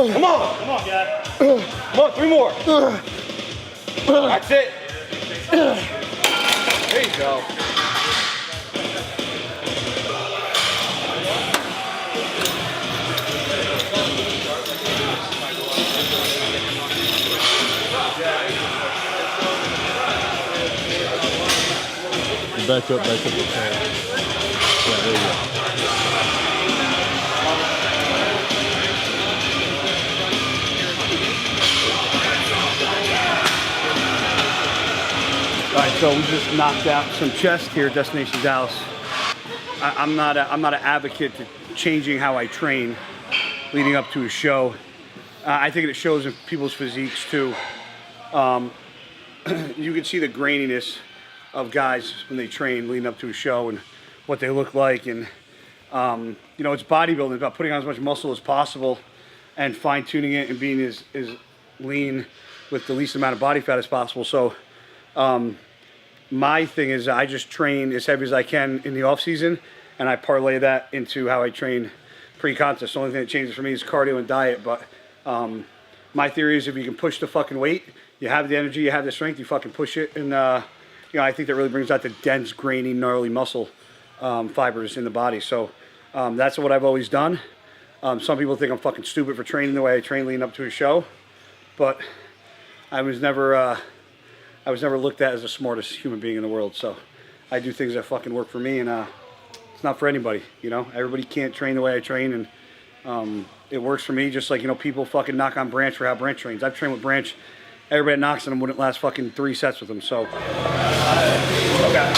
Come on. Come on, guy. Come on, 3 more. That's it. There you go. Back up. Yeah, there you go. All right, so we just knocked out some chest here at Destination Dallas. I'm not an advocate to changing how I train leading up to a show. I think it shows in people's physiques too. You can see the graininess of guys when they train leading up to a show and what they look like, and you know, it's bodybuilding. It's about putting on as much muscle as possible and fine-tuning it and being as lean with the least amount of body fat as possible. So my thing is I just train as heavy as I can in the off season, and I parlay that into how I train pre-contest. The only thing that changes for me is cardio and diet, but my theory is if you can push the fucking weight, you have the energy, you have the strength, you fucking push it, and you know, I think that really brings out the dense, grainy, gnarly muscle fibers in the body. So that's what I've always done. Some people think I'm fucking stupid for training the way I train leading up to a show, but I was never looked at as the smartest human being in the world. So I do things that fucking work for me, and it's not for anybody. You know, everybody can't train the way I train, and it works for me. Just like, you know, people fucking knock on Branch for how Branch trains. I've trained with Branch. Everybody that knocks on him wouldn't last fucking 3 sets with him. So. Okay.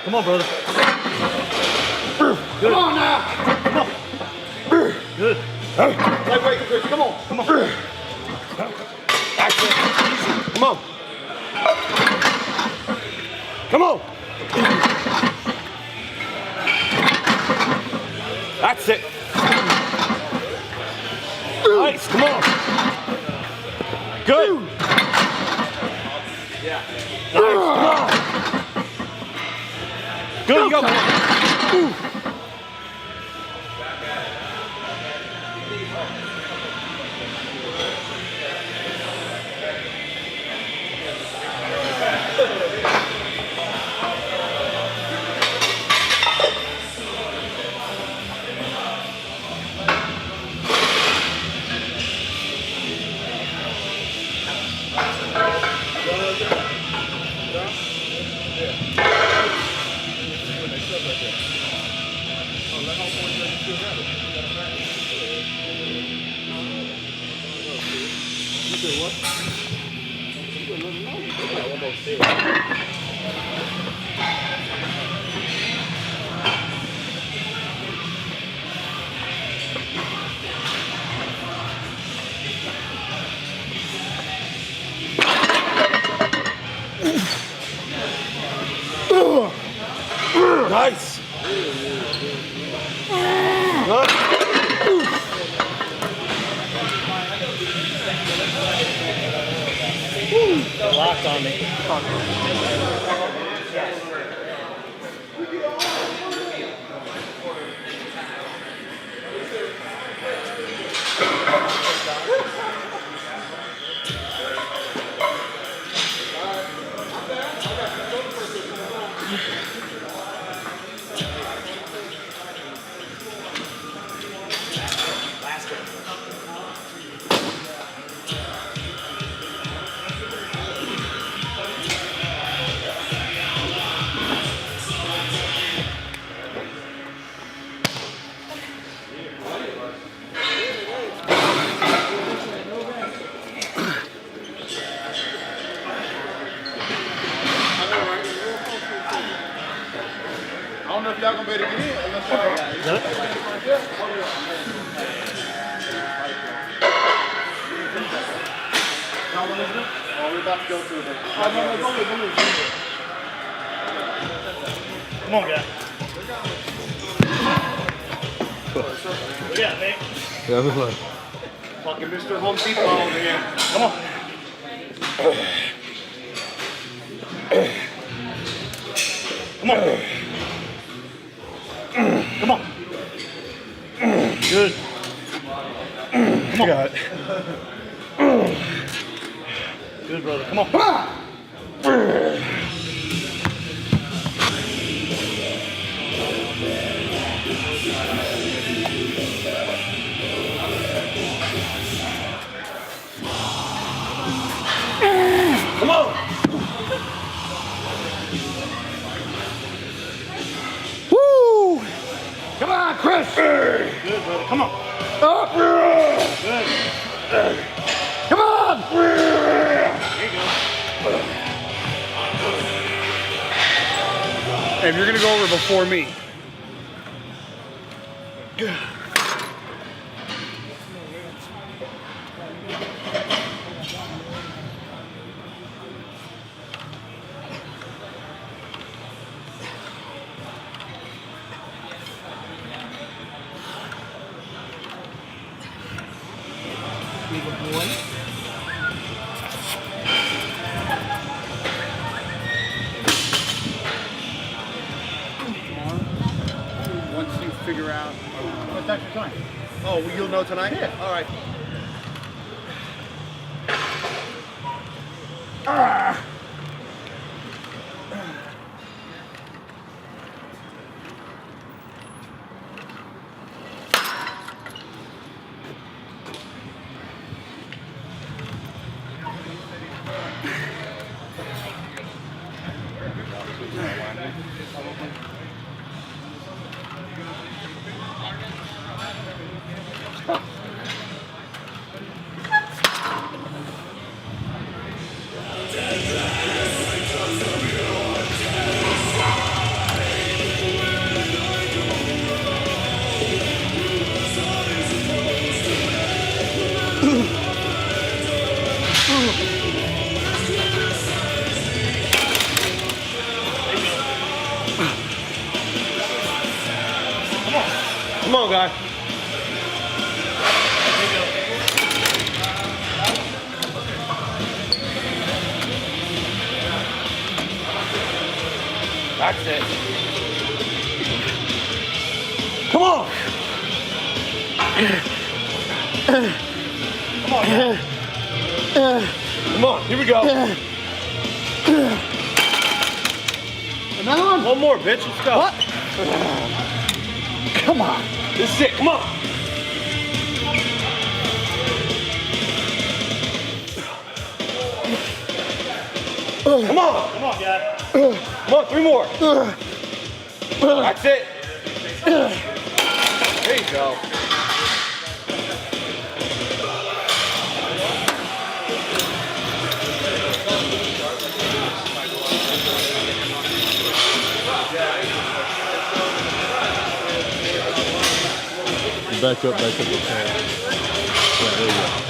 Come on, brother. Come on now. Come on. Good. Lightweight, Chris. Come on. Come on. That's it. Easy. Come on. Come on. That's it. Nice. Come on. Good. Yeah. Nice. Come on. Good. You go. Ooh. Nice. Locked on me. I don't know if y'all gonna be able to get in unless y'all Oh, we're about to go through the. Come on, guy. Yeah, Nick. Yeah, this one. Fucking Mr. Home Depot over here. Come on. Come on. Come on. Good. Come on. Got it. Good, brother. Come on. Come on. Woo! Come on, Chris. Good, brother. Come on. Up. Good. Come on. There you go. If you're gonna go over before me, once you figure out. What's extra time? Oh, well, you'll know tonight? Yeah. All right. Come on, guy. That's it. Come on. Come on, guy. Come on, here we go. Another one? One more, bitch. Let's go. What? Come on. This is it. Come on. Come on. Come on, guy. Come on, 3 more. That's it. There you go. back up the pad. Yeah, there you go.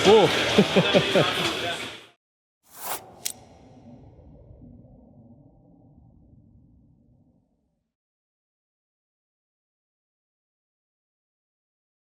Full.